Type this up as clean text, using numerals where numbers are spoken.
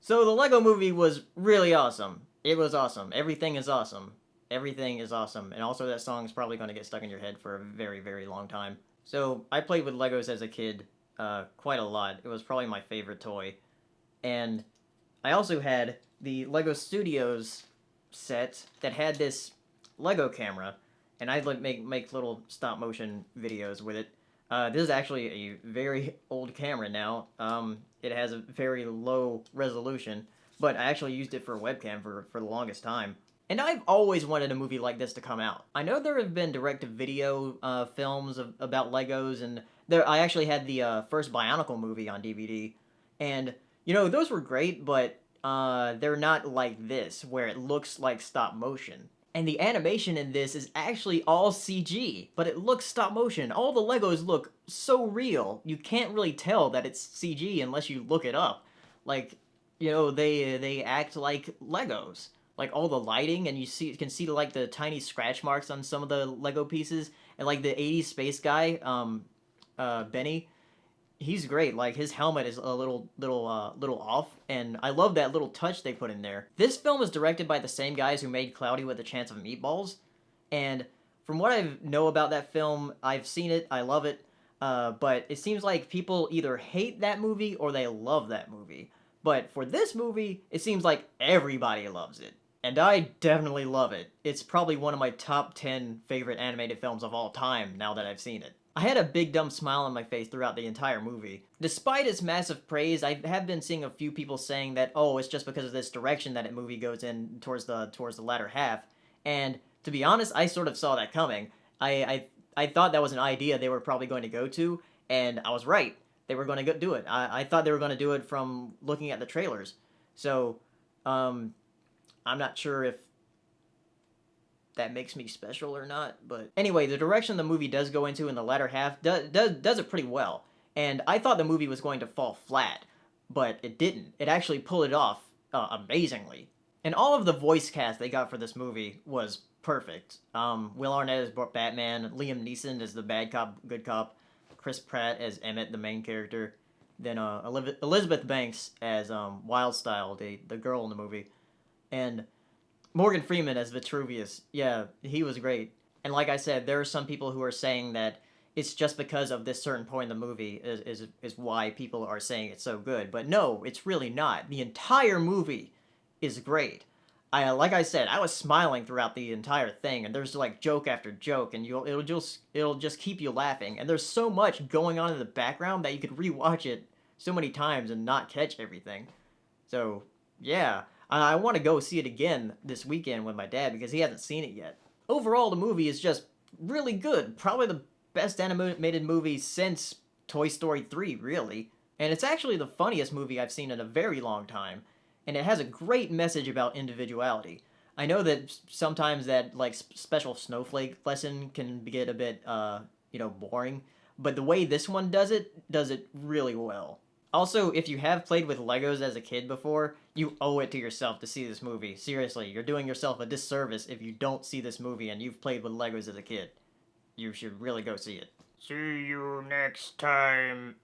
So the Lego movie was really awesome. It was awesome. Everything is awesome. Everything is awesome. And also that song is probably going to get stuck in your head for a very, very long time. So I played with Legos as a kid quite a lot. It was probably my favorite toy. And I also had the Lego Studios set that had this Lego camera, and I'd like make little stop motion videos with it. This is actually a very old camera now. It has a very low resolution, but I actually used it for a webcam for the longest time. And I've always wanted a movie like this to come out. I know there have been direct-to-video films about Legos, and I actually had the first Bionicle movie on DVD, and those were great, but they're not like this, where it looks like stop motion. And the animation in this is actually all CG, but it looks stop motion. All the Legos look so real, you can't really tell that it's CG unless you look it up. Like, they act like Legos. Like all the lighting, and you can see like the tiny scratch marks on some of the Lego pieces, and like the '80s space guy, Benny, he's great. Like his helmet is a little off, and I love that little touch they put in there. This film is directed by the same guys who made Cloudy with a Chance of Meatballs, and from what I know about that film, I've seen it, I love it, but it seems like people either hate that movie or they love that movie. But for this movie, it seems like everybody loves it. And I definitely love it. It's probably one of my top 10 favorite animated films of all time now that I've seen it. I had a big dumb smile on my face throughout the entire movie. Despite its massive praise, I have been seeing a few people saying that, oh, it's just because of this direction that the movie goes in towards the latter half. And to be honest, I sort of saw that coming. I thought that was an idea they were probably going to go to, and I was right. They were going to do it. I thought they were going to do it from looking at the trailers. So, I'm not sure if that makes me special or not, but anyway, the direction the movie does go into in the latter half does it pretty well. And I thought the movie was going to fall flat, but it didn't. It actually pulled it off amazingly. And all of the voice cast they got for this movie was perfect. Will Arnett as Batman, Liam Neeson as the bad cop, good cop, Chris Pratt as Emmett, the main character, then Elizabeth Banks as Wildstyle, the girl in the movie, and Morgan Freeman as Vitruvius. Yeah, he was great. And like I said, there are some people who are saying that it's just because of this certain point in the movie is why people are saying it's so good. But no, it's really not. The entire movie is great. Like I said, I was smiling throughout the entire thing, and there's like joke after joke, and it'll just keep you laughing. And there's so much going on in the background that you could rewatch it so many times and not catch everything. So yeah, I want to go see it again this weekend with my dad because he hasn't seen it yet. Overall, the movie is just really good. Probably the best animated movie since Toy Story 3, really. And it's actually the funniest movie I've seen in a very long time. And it has a great message about individuality. I know that sometimes that like special snowflake lesson can get a bit boring, but the way this one does it really well. Also, if you have played with Legos as a kid before, you owe it to yourself to see this movie. Seriously, you're doing yourself a disservice if you don't see this movie and you've played with Legos as a kid. You should really go see it. See you next time.